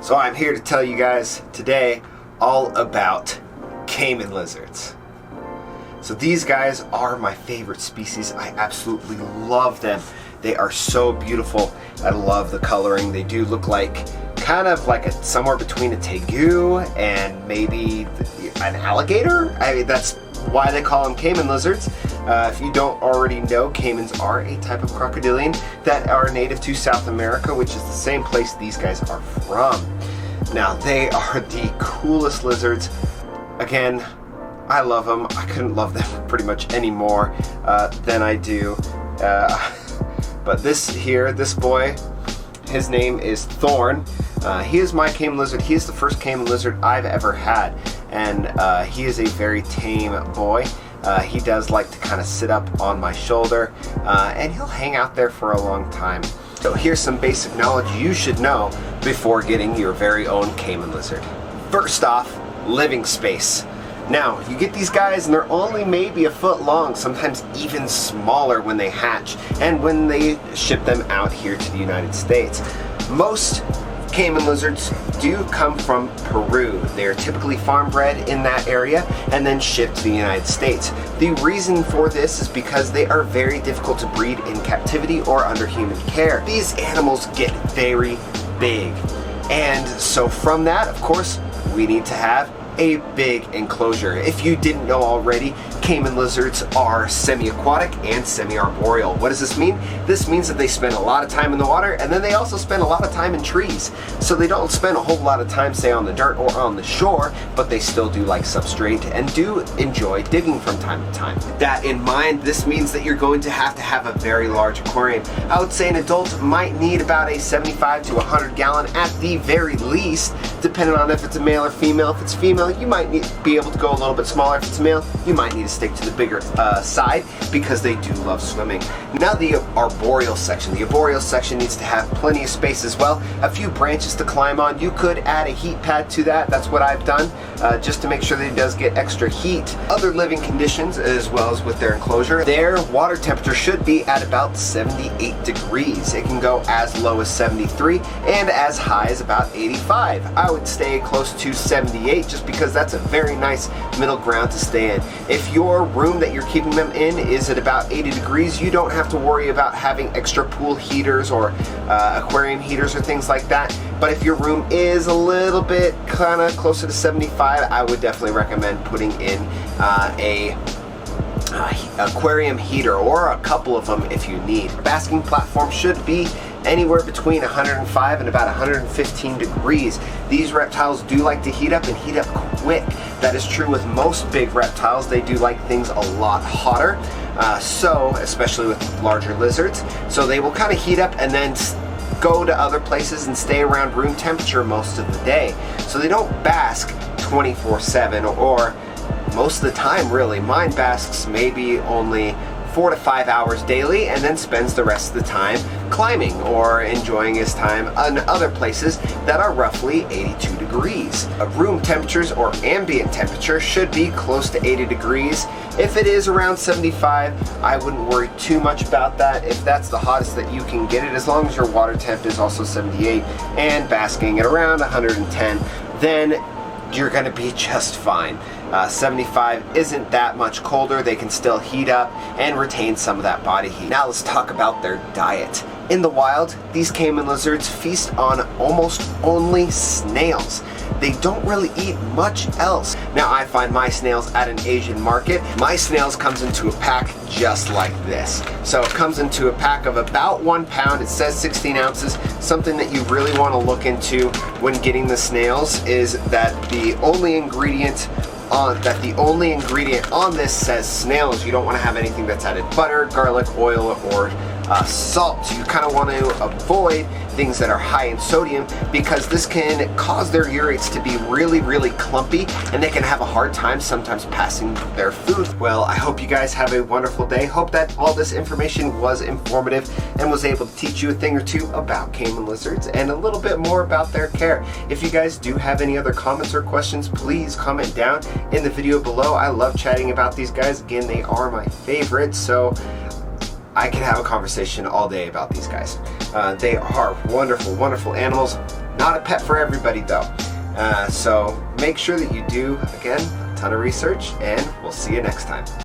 So I'm here to tell you guys today all about caiman lizards. So these guys are my favorite species. I absolutely love them. They are so beautiful. I love the coloring. They do look like kind of like somewhere between a tegu and maybe an alligator. I mean, that's why they call them caiman lizards. If you don't already know, caimans are a type of crocodilian that are native to South America, which is the same place these guys are from. Now, they are the coolest lizards. Again, I love them. I couldn't love them pretty much any more than I do. But this boy, his name is Thorn. He is my caiman lizard. He is the first caiman lizard I've ever had, and he is a very tame boy. He does like to kind of sit up on my shoulder, and he'll hang out there for a long time. So here's some basic knowledge you should know before getting your very own caiman lizard. First off, living space. Now, you get these guys and they're only maybe a foot long, sometimes even smaller when they hatch and when they ship them out here to the United States. Most caiman lizards do come from Peru. They're typically farm bred in that area and then shipped to the United States. The reason for this is because they are very difficult to breed in captivity or under human care. These animals get very big. And so from that, of course, we need to have a big enclosure. If you didn't know already, caiman lizards are semi-aquatic and semi-arboreal. What does this mean? This means that they spend a lot of time in the water, and then they also spend a lot of time in trees. So they don't spend a whole lot of time, say, on the dirt or on the shore, but they still do like substrate and do enjoy digging from time to time. With that in mind, this means that you're going to have a very large aquarium. I would say an adult might need about a 75 to 100 gallon at the very least, depending on if it's a male or female. If it's female, you might be able to go a little bit smaller. If it's male, you might need to stick to the bigger side because they do love swimming. Now the arboreal section. The arboreal section needs to have plenty of space as well. A few branches to climb on. You could add a heat pad to that. That's what I've done just to make sure that it does get extra heat. Other living conditions as well as with their enclosure. Their water temperature should be at about 78 degrees. It can go as low as 73 and as high as about 85. I would stay close to 78 just because that's a very nice middle ground to stay in. If your room that you're keeping them in is at about 80 degrees, you don't have to worry about having extra pool heaters or aquarium heaters or things like that. But if your room is a little bit kind of closer to 75, I would definitely recommend putting in a aquarium heater or a couple of them if you need. Basking platform should be anywhere between 105 and about 115 degrees. These reptiles do like to heat up and heat up quick. That is true with most big reptiles. They do like things a lot hotter. So, especially with larger lizards. So they will kind of heat up and then go to other places and stay around room temperature most of the day. So they don't bask 24/7 or most of the time really. Mine basks maybe only 4 to 5 hours daily and then spends the rest of the time climbing or enjoying his time in other places that are roughly 82 degrees. Room temperatures or ambient temperature should be close to 80 degrees. If it is around 75, I wouldn't worry too much about that. If that's the hottest that you can get it, as long as your water temp is also 78 and basking at around 110, then you're going to be just fine. 75 isn't that much colder. They can still heat up and retain some of that body heat. Now let's talk about their diet. In the wild, these caiman lizards feast on almost only snails. They don't really eat much else. Now I find my snails at an Asian market. My snails comes into a pack just like this. So it comes into a pack of about 1 pound. It says 16 ounces. Something that you really want to look into when getting the snails is that the only ingredient on this says snails. You don't want to have anything that's added butter, garlic, oil, or salt. You kind of want to avoid things that are high in sodium because this can cause their urates to be really, really clumpy and they can have a hard time sometimes passing their food. Well, I hope you guys have a wonderful day. Hope that all this information was informative and was able to teach you a thing or two about caiman lizards and a little bit more about their care. If you guys do have any other comments or questions, please comment down in the video below. I love chatting about these guys. Again, they are my favorites. So I could have a conversation all day about these guys. They are wonderful, wonderful animals. Not a pet for everybody though. So make sure that you do, again, a ton of research, and we'll see you next time.